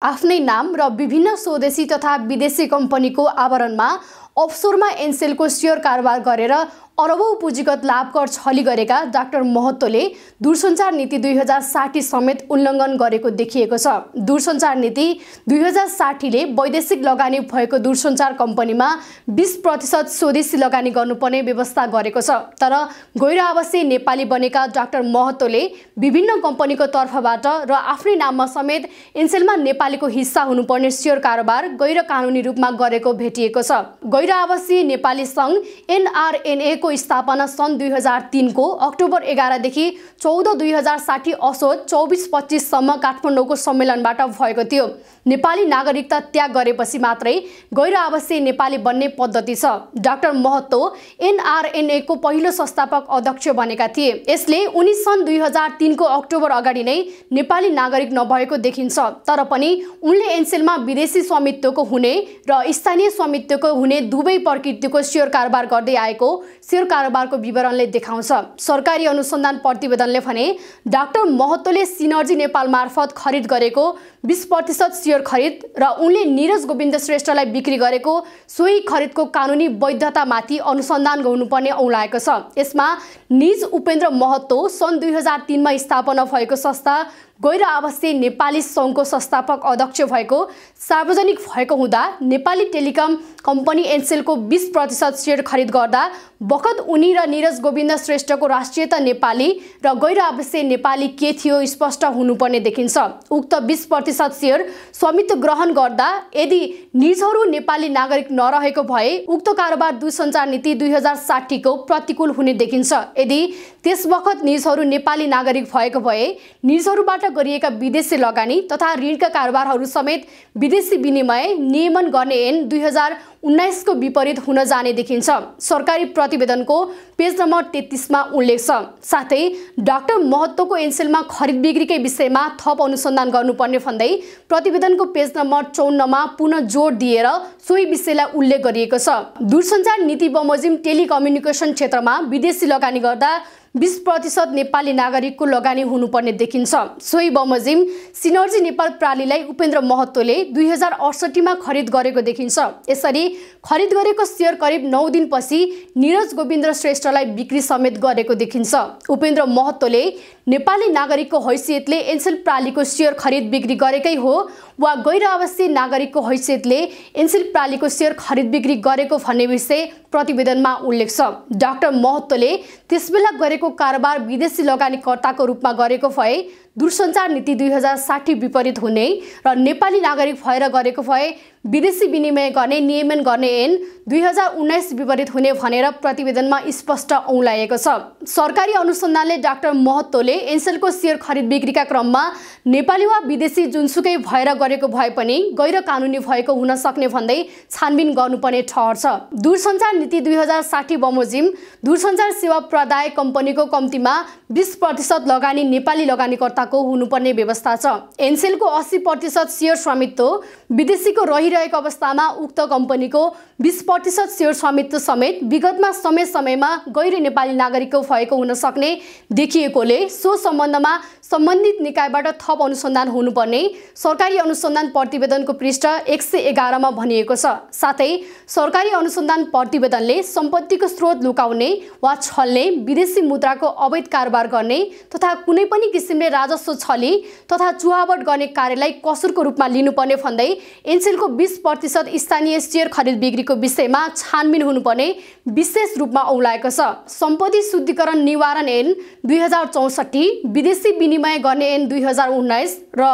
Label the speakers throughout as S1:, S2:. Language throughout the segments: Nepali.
S1: आफ्नै नाम र विभिन्न स्वदेशी तथा विदेशी कम्पनीको आवरणमा अफसोरमा एनसेलको शेयर कारोबार गरेर अरबौं पुँजीगत लाभ कर छली गरेका डाक्टर महतोले दूरसञ्चार नीति 2060 समेत उल्लङ्घन गरेको देखिएको छ। दूरसञ्चार नीति 2060 ले वैदेशिक लगानी भएको दूरसञ्चार कम्पनीमा 20% स्वदेशी लगानी गर्नुपर्ने व्यवस्था गरेको छ। तर गैर आवासीय नेपाली बनेका डाक्टर महतोले विभिन्न कम्पनीको तर्फबाट र आफ्नै नाममा समेत एनसेलमा नेपालीको हिस्सा हुनुपर्ने शेयर कारोबार गैर कानुनी रूपमा गरेको भेटिएको छ। गैर आवासीय नेपाली संघ एनआरएनए को स्थापना सन् 2003 को अक्टोबर 11 देखि 14 2060 असोज 24-25 सम्म काठमाडौँको सम्मेलनबाट भएको थियो। नेपाली नागरिकता त्याग गरेपछि मात्रै गैर आवासीय नेपाली बन्ने पद्धति छ। डाक्टर महतो एनआरएनए को पहिलो संस्थापक अध्यक्ष बनेका थिए। यसले उनी सन् 2003 को अक्टोबर अगाडि नै नेपाली नागरिक नभएको देखिन्छ। तर पनि उनले एनसेलमा विदेशी स्वामित्वको हुने र स्थानीय स्वामित्वको हुने दुवै प्रकृतिको शेयर कारोबार गर्दै आएको शेयर कारोबारको विवरणले देखाउँछ। सरकारी अनुसन्धान प्रतिवेदनले भने डाक्टर महतोले सिनर्जी नेपाल मार्फत खरिद गरेको 20% शेयर खरिद र उनले नीरज गोविन्द श्रेष्ठलाई बिक्री गरेको सोही खरिदको कानुनी वैधतामाथि अनुसन्धान गर्नुपर्ने औलाएको छ। यसमा निज उपेन्द्र महतो सन् 2003 मा स्थापना भएको संस्था गैर आवासीय नेपाली संघको संस्थापक अध्यक्ष भएको सार्वजनिक भएको हुँदा नेपाली टेलिकम कम्पनी एनसेलको 20% शेयर खरिद गर्दा बखत उनी र नीरज गोविन्द श्रेष्ठको राष्ट्रियता नेपाली र गैर आवासीय नेपाली के थियो स्पष्ट हुनुपर्ने देखिन्छ। उक्त 20% शेयर स्वामित्व ग्रहण गर्दा यदि निजहरू नेपाली नागरिक नरहेको भए उक्त कारोबार दूरसञ्चार नीति 2060 को प्रतिकूल हुने देखिन्छ। यदि त्यस बखत निजहरू नेपाली नागरिक भएको भए निजहरूबाट गरिएका विदेशी लगानी तथा ऋणका कारोबारहरू समेत विदेशी विनिमय नियमन गर्ने ऐन 2019 को विपरीत हुन जाने देखिन्छ। सरकारी प्रतिवेदनको पेज नम्बर 33 मा उल्लेख छ। साथै डाक्टर महतोको एनसेलमा खरिद बिक्रीकै विषयमा थप अनुसन्धान गर्नुपर्ने भन्दै प्रतिवेदनको पेज नम्बर 54 मा पुनः जोड दिएर सोही विषयलाई उल्लेख गरिएको छ। दूरसञ्चार नीति बमोजिम टेलिकम्युनिकेसन क्षेत्रमा विदेशी लगानी गर्दा 20% नेपाली नागरिकको लगानी हुनुपर्ने देखिन्छ। सोही बमोजिम सिनर्जी नेपाल प्रालीलाई उपेन्द्र महतोले 2068 मा खरिद गरेको देखिन्छ। यसरी खरिद गरेको शेयर करिब 9 दिनपछि नीरज गोविन्द श्रेष्ठलाई बिक्री समेत गरेको देखिन्छ। उपेन्द्र महतोले नेपाली नागरिकको हैसियतले एनसेल प्रालीको शेयर खरिद बिक्री गरेकै हो वा गैर आवासीय नागरिकको हैसियतले एनसेल प्रालीको शेयर खरिद बिक्री गरेको भन्ने विषय प्रतिवेदनमा उल्लेख छ। डाक्टर महतोले त्यसबेला गरेको कारोबार विदेशी लगानीकर्ताको रूपमा गरेको भए दूरसञ्चार नीति 2060 विपरीत हुने र नेपाली नागरिक भएर गरेको भए विदेशी विनिमय गर्ने नियमन गर्ने ऐन 2019 विपरीत हुने भनेर प्रतिवेदनमा स्पष्ट औलाएको छ। सरकारी अनुसन्धानले डाक्टर महतोले एनसेलको शेयर खरिद बिक्रीका क्रममा नेपाली वा विदेशी जुनसुकै भएर गरेको भए पनि गैर कानुनी भएको हुन सक्ने भन्दै छानबिन गर्नुपर्ने ठहर छ। दूरसञ्चार नीति 2060 बमोजिम दूरसञ्चार सेवा प्रदायक कम्पनीको कम्तीमा 20% लगानी नेपाली लगानीकर्ताको हुनुपर्ने व्यवस्था छ। एनसेलको 80% शेयर स्वामित्व विदेशीको रहिरहेको अवस्थामा उक्त कम्पनीको 20% शेयर स्वामित्व समेत विगतमा समय समयमा गैर नेपाली नागरिकको भएको हुन सक्ने देखिएकोले सो सम्बन्धमा सम्बन्धित निकायबाट थप अनुसन्धान हुनुपर्ने सरकारी अनुसन्धान प्रतिवेदनको पृष्ठ 111 मा भनिएको छ। साथै सरकारी अनुसन्धान प्रतिवेदनले सम्पत्तिको स्रोत लुकाउने वा छल्ने विदेशी मुद्राको अवैध कारोबार गर्ने तथा कुनै पनि किसिमले राजस्व छली तथा चुहावट गर्ने कार्यलाई कसुरको रूपमा लिनुपर्ने भन्दै एनसेलको 20% स्थानीय शेयर खरिद बिक्रीको विषयमा छानबिन हुनुपर्ने विशेष रूपमा औलाएको छ। सम्पत्ति शुद्धिकरण निवारण ऐन 2064, विदेशी विनिमय गर्ने ऐन 2019 र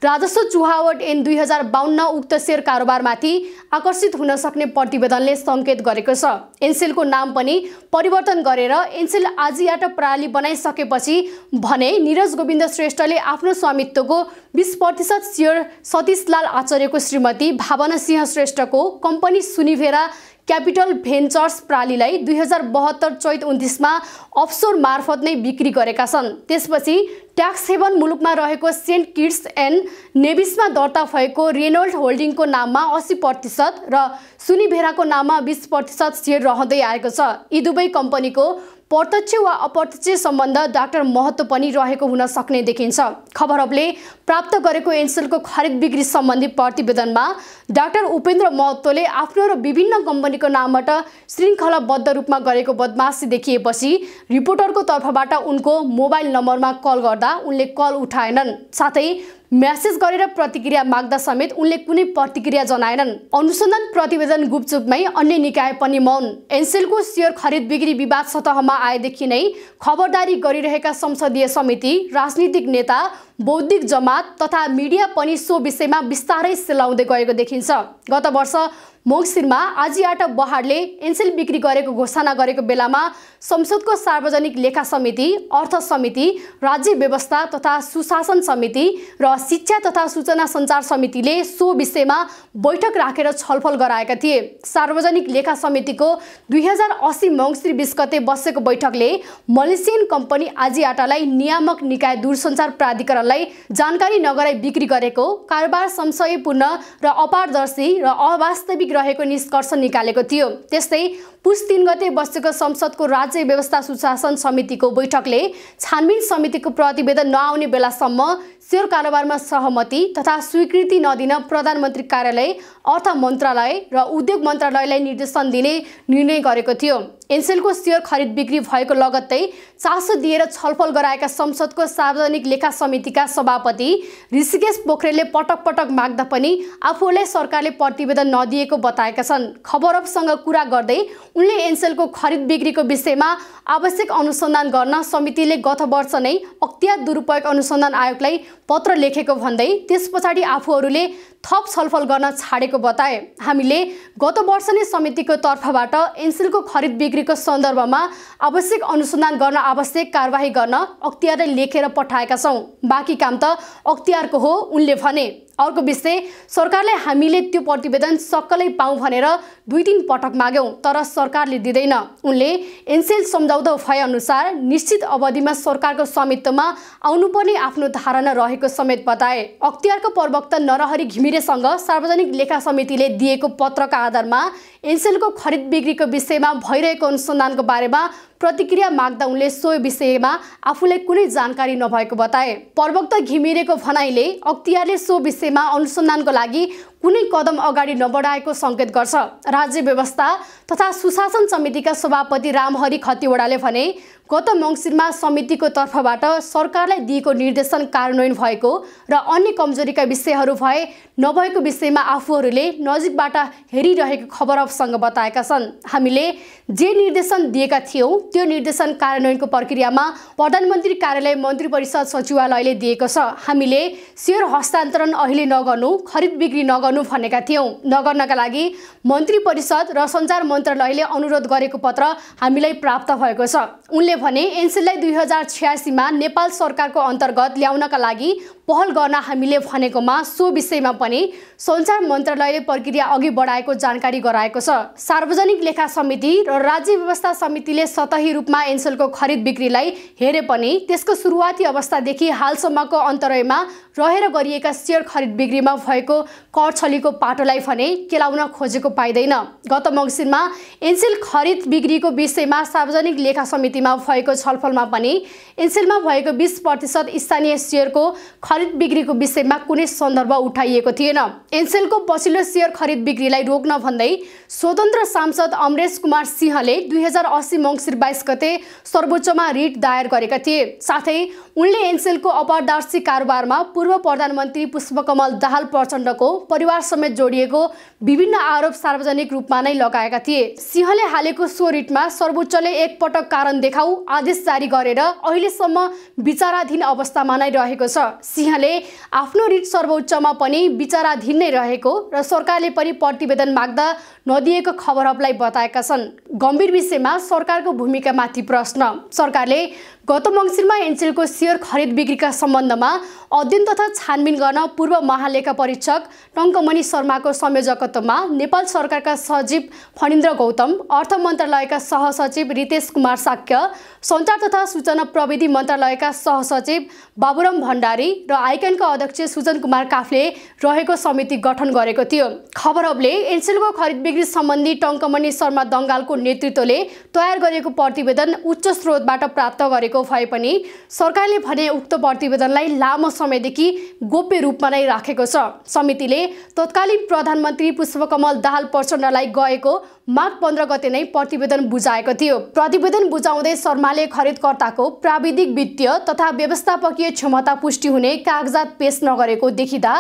S1: राजस्व चुहावट ऐन 2052 उक्त शेयर कारोबारमाथि आकर्षित हुन सक्ने प्रतिवेदनले संकेत गरेको छ। एनसेलको नाम पनि परिवर्तन गरेर एनसेल आजियाटा प्रणाली बनाइसकेपछि भने नीरज गोविन्द श्रेष्ठले आफ्नो स्वामित्वको 20% शेयर सतीश लाल आचार्यको श्रीमती भावना सिंह श्रेष्ठको कम्पनी सुनिभेरा क्यापिटल भेन्चर्स प्रालीलाई 2072 चैत 29 मा अफसोर मार्फत नै बिक्री गरेका छन्। त्यसपछि ट्याक्स हेभन मुलुकमा रहेको सेन्ट किट्स एन्ड नेभिसमा दर्ता भएको रेनोल्ड होल्डिङको नाममा 80% र सुनिभेराको नाममा 20% शेयर रहँदै आएको छ। यी दुवै कम्पनीको प्रत्यक्ष वा अप्रत्यक्ष सम्बन्ध डाक्टर महतो पनि रहेको हुन सक्ने देखिन्छ। खबर हबले प्राप्त गरेको एनसेलको खरिद बिक्री सम्बन्धी प्रतिवेदनमा डाक्टर उपेन्द्र महतोले आफ्नो र विभिन्न कम्पनीको नामबाट श्रृङ्खलाबद्ध रूपमा गरेको बदमासी देखिएपछि रिपोर्टरको तर्फबाट उनको मोबाइल नम्बरमा कल गर्दा उनले कल उठाएनन्। साथै मेसेज गरेर प्रतिक्रिया माग्दा समेत उनले कुनै प्रतिक्रिया जनाएनन्। अनुसन्धान प्रतिवेदन गुपचुपमै अन्य निकाय पनि मौन। एनसेलको शेयर खरिद बिक्री विवाद सतहमा आएदेखि नै खबरदारी गरिरहेका संसदीय समिति, राजनीतिक नेता, बौद्धिक जमात तथा मिडिया पनि सो विषयमा बिस्तारै सेलाउँदै गएको देखिन्छ। गत वर्ष मङ्सिरमा आजिआटा बहाडले एनसेल बिक्री गरेको घोषणा गरेको बेलामा संसदको सार्वजनिक लेखा समिति, अर्थ समिति, राज्य व्यवस्था तथा सुशासन समिति र शिक्षा तथा सूचना सञ्चार समितिले सो विषयमा बैठक राखेर छलफल गराएका थिए। सार्वजनिक लेखा समितिको 2080 मङ्सिर 20 गते बसेको बैठकले मलेसियन कम्पनी आजिआटालाई नियामक निकाय दूरसञ्चार प्राधिकरणलाई जानकारी नगराई बिक्री गरेको, कारोबार संशयपूर्ण र अपारदर्शी र अवास्तविक रहेको निष्कर्ष निकालेको थियो। त्यस्तै पुस 3 गते बसेको संसदको राज्य व्यवस्था सुशासन समितिको बैठकले छानबिन समितिको प्रतिवेदन नआउने बेलासम्म शेयर कारोबारमा सहमति तथा स्वीकृति नदिन प्रधानमन्त्री कार्यालय, अर्थ मन्त्रालय र उद्योग मन्त्रालयलाई निर्देशन दिने निर्णय गरेको थियो। एनसेलको शेयर खरिद बिक्री भएको लगत्तै चासो दिएर छलफल गराएका संसदको सार्वजनिक लेखा समितिका सभापति ऋषिकेश पोखरेलले पटक पटक माग्दा पनि आफूलाई सरकारले प्रतिवेदन नदिएको बताएका छन्। खबर हबसँग कुरा गर्दै उनले एनसेलको खरिद बिक्रीको विषयमा आवश्यक अनुसन्धान गर्न समितिले गत वर्ष नै अख्तियार दुरुपयोग अनुसन्धान आयोगलाई पत्र लेखेको भन्दै त्यसपछाडि आफूहरूले थप छलफल गर्न छाडेको बताए। हामीले गत वर्ष नै समितिको तर्फबाट एनसेलको खरिद बिक्रीको सन्दर्भमा आवश्यक अनुसन्धान गर्न आवश्यक कारबाही गर्न अख्तियारलाई लेखेर पठाएका छौँ। बाँकी काम त अख्तियारको हो उनले भने। अर्को विषय, सरकारले हामीले त्यो प्रतिवेदन सक्कलै पाऊँ भनेर 2-3 पटक माग्यौँ तर सरकारले दिँदैन। उनले एनसेल सम्झौता भएअनुसार निश्चित अवधिमा सरकारको स्वामित्वमा आउनुपर्ने आफ्नो धारणा रहेको समेत बताए। अख्तियारको प्रवक्ता नरहरी घिमिरेसँग सार्वजनिक लेखा समितिले दिएको पत्रका आधारमा एनसेलको खरिद बिक्रीको विषयमा भइरहेको अनुसन्धानको बारेमा प्रतिक्रिया माग्दा उनले सो विषयमा आफूलाई कुनै जानकारी नभएको बताए। प्रवक्ता घिमिरेको भनाइले अख्तियारले सो विषयमा अनुसन्धानको लागि कुनै कदम अगाडि नबढाएको सङ्केत गर्छ। राज्य व्यवस्था तथा सुशासन समितिका सभापति रामहरि खतिवडाले भने गत मङ्सिरमा समितिको तर्फबाट सरकारलाई दिएको निर्देशन कार्यान्वयन भएको र अन्य कमजोरीका विषयहरू भए नभएको विषयमा आफूहरूले नजिकबाट हेरिरहेको खबर हबसँग बताएका छन्। हामीले जे निर्देशन दिएका थियौँ त्यो निर्देशन कार्यान्वयनको प्रक्रियामा प्रधानमन्त्री कार्यालय, मन्त्री परिषद, सचिवालयले दिएको छ। हामीले शेयर हस्तान्तरण अहिले नगर्नु, खरिद बिक्री नगर्नु भनेका थियौँ। नगर्नका लागि मन्त्री परिषद र सञ्चार मन्त्रालयले अनुरोध गरेको पत्र हामीलाई प्राप्त भएको छ। उनले भने एनसेललाई 2086 मा नेपाल सरकारको अन्तर्गत ल्याउनका लागि पहल गर्न हामीले भनेकोमा सो विषयमा पनि सञ्चार मन्त्रालयले प्रक्रिया अघि बढाएको जानकारी गराएको छ। सार्वजनिक लेखा समिति र राज्य व्यवस्था समितिले सतही रूपमा एनसेलको खरिद बिक्रीलाई हेरे पनि त्यसको सुरुवाती अवस्थादेखि हालसम्मको अन्तरयमा रहेर गरिएका शेयर खरिद बिक्रीमा भएको करछलीको पाटोलाई भने केलाउन खोजेको पाइँदैन। गत मङ्सिरमा एनसेल खरिद बिक्रीको विषयमा सार्वजनिक लेखा समितिमा भएको छलफलमा पनि एनसेलमा भएको 20% स्थानीय शेयरको खरिद बिक्रीको विषयमा कुनै सन्दर्भ उठाइएको थिएन। एनसेलको पछिल्लो शेयर खरिद बिक्रीलाई रोक्न भन्दै स्वतन्त्र सांसद अमरेश कुमार सिंहले 2080 मङ्सिर 22 गते सर्वोच्चमा रिट दायर गरेका थिए। साथै उनले एनसेलको अपारदर्शी कारोबारमा पूर्व प्रधानमन्त्री पुष्पकमल दाहाल प्रचण्डको परिवार समेत जोडिएको विभिन्न आरोप सार्वजनिक रूपमा नै लगाएका थिए। सिंहले हालेको सो रिटमा सर्वोच्चले एकपटक कारण देखाऊ आदेश जारी गरेर अहिलेसम्म विचाराधीन अवस्थामा नै रहेको छ। सिंहले आफ्नो रिट सर्वोच्चमा पनि विचाराधीन नै रहेको र सरकारले पनि प्रतिवेदन माग्दा नदिएको खबर हबलाई बताएका छन्। गम्भीर विषयमा सरकारको भूमिकामाथि प्रश्न। सरकारले गत मङ्सिरमा एनसेलको शेयर खरिद बिक्रीका सम्बन्धमा अध्ययन तथा छानबिन गर्न पूर्व महालेखा परीक्षक टङ्कमणि शर्माको संयोजकत्वमा नेपाल सरकारका सचिव फणिन्द्र गौतम, अर्थ मन्त्रालयका सहसचिव रितेश कुमार साक्य, सञ्चार तथा सूचना प्रविधि मन्त्रालयका सहसचिव बाबुराम भण्डारी र आइकनका अध्यक्ष सुजन कुमार काफ्ले रहेको समिति गठन गरेको थियो। खबर हबले एनसेलको खरिद बिक्री सम्बन्धी टङ्कमणि शर्मा दङ्गालको नेतृत्वले तयार गरेको प्रतिवेदन उच्च स्रोतबाट प्राप्त गरेको भए पनि सरकारले भने उक्त प्रतिवेदनलाई लामो समयदेखि गोप्य रूपमा नै राखेको छ। समितिले तत्कालीन प्रधानमन्त्री पुष्पकमल दाहाल प्रचण्डलाई गएको माघ 15 गते नै प्रतिवेदन बुझाएको थियो। प्रतिवेदन बुझाउँदै शर्माले खरिदकर्ताको प्राविधिक, वित्तीय तथा व्यवस्थापकीय क्षमता पुष्टि हुने कागजात पेश नगरेको देखिँदा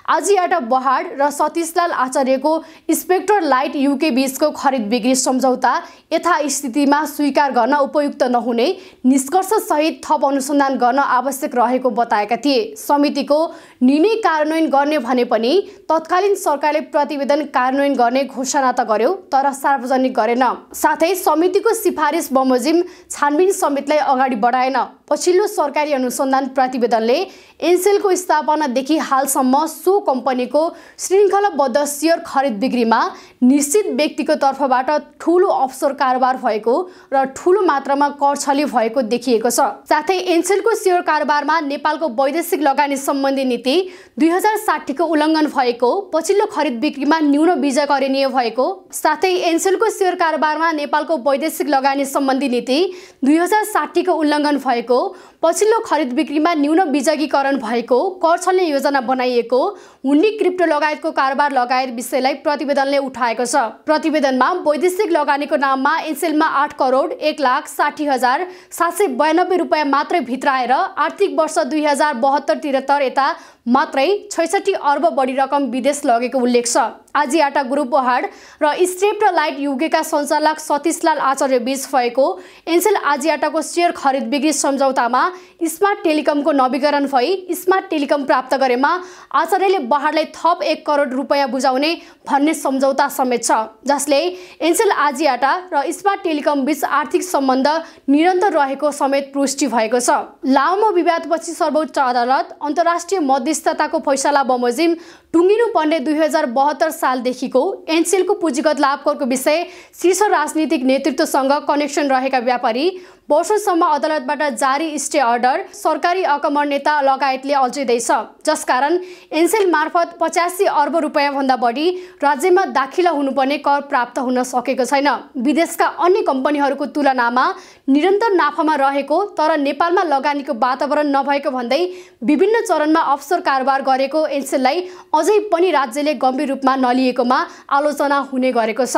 S1: आजियाटा बहाड र सतीशलाल आचार्यको स्पेक्टर लाइट युके बीचको खरिद बिक्री सम्झौता यथास्थितिमा स्वीकार गर्न उपयुक्त नहुने निष्कर्ष सहित थप अनुसन्धान गर्न आवश्यक रहेको बताएका थिए। समितिको निर्णय कार्यान्वयन गर्ने भने पनि तत्कालीन सरकारले प्रतिवेदन कार्यान्वयन गर्ने घोषणा त गर्यो तर सार्वजनिक गरेन। साथै समितिको सिफारिस बमोजिम छानबिन समितिलाई अगाडि बढाएन। पछिल्लो सरकारी अनुसन्धान प्रतिवेदनले एनसेलको स्थापनादेखि हालसम्म सो कम्पनीको श्रृङ्खलाबद्ध सेयर खरिद बिक्रीमा निश्चित व्यक्तिको तर्फबाट ठूलो अफसोर कारोबार भएको र ठूलो मात्रामा कर छली भएको देखिएको छ। साथै एनसेलको सेयर कारोबारमा नेपालको वैदेशिक लगानी सम्बन्धी नीति 2060 को उल्लङ्घन भएको, पछिल्लो खरिद बिक्रीमा न्यून बिजय करणीय भएको, साथै एनसेलको सेयर कारोबारमा नेपालको वैदेशिक लगानी सम्बन्धी नीति 2060 को उल्लङ्घन भएको, पछिल्लो खरिद बिक्रीमा न्यून बिजगीकरण भएको, कर छल्ने योजना बनाइएको, हुन्डी, क्रिप्टो लगायतको कारोबार लगायत विषयलाई प्रतिवेदनले उठाएको छ। प्रतिवेदनमा वैदेशिक लगानीको नाममा एनसेलमा 8,60,60,792 रुपैयाँ मात्रै भित्राएर आर्थिक वर्ष 2072-73 यता मात्रै 66 अर्ब बढी रकम विदेश लगेको उल्लेख छ। आजियाटा ग्रुप बहाड र स्पेक्टर लाइट युकेका सञ्चालक सतीशलाल आचार्य बीच भएको एनसेल आजियाटाको सेयर खरिद बिक्री सम्झौतामा स्मार्ट टेलिकमको नवीकरण भई स्मार्ट टेलिकम प्राप्त गरेमा आचार्यले बहाडलाई थप 1 करोड रुपैयाँ बुझाउने भन्ने सम्झौता समेत छ, जसले एनसेल आजियाटा र स्मार्ट टेलिकम बीच आर्थिक सम्बन्ध निरन्तर रहेको समेत पुष्टि भएको छ। लामो विवादपछि सर्वोच्च अदालत अन्तर्राष्ट्रिय मध्यस्थताको फैसला बमोजिम टुङ्गिनुपर्ने 2072 सालदेखिको एनसेलको पुँजीगत लाभकरको विषय शीर्ष राजनीतिक नेतृत्वसँग कनेक्सन रहेका व्यापारी वर्षौंसम्म अदालतबाट जारी स्टे अर्डर, सरकारी अकमर नेता लगायतले अल्झिँदैछ, जसकारण एनसेल मार्फत 85 अर्ब रुपैयाँ भन्दा बढी राज्यमा दाखिला हुनुपर्ने कर प्राप्त हुन सकेको छैन। विदेशका अन्य कम्पनीहरूको तुलनामा निरन्तर नाफामा रहेको तर नेपालमा लगानीको वातावरण नभएको भन्दै विभिन्न चरणमा अफसर कारोबार गरेको एनसेललाई अझै पनि राज्यले गम्भीर रूपमा नलिएकोमा आलोचना हुने गरेको छ।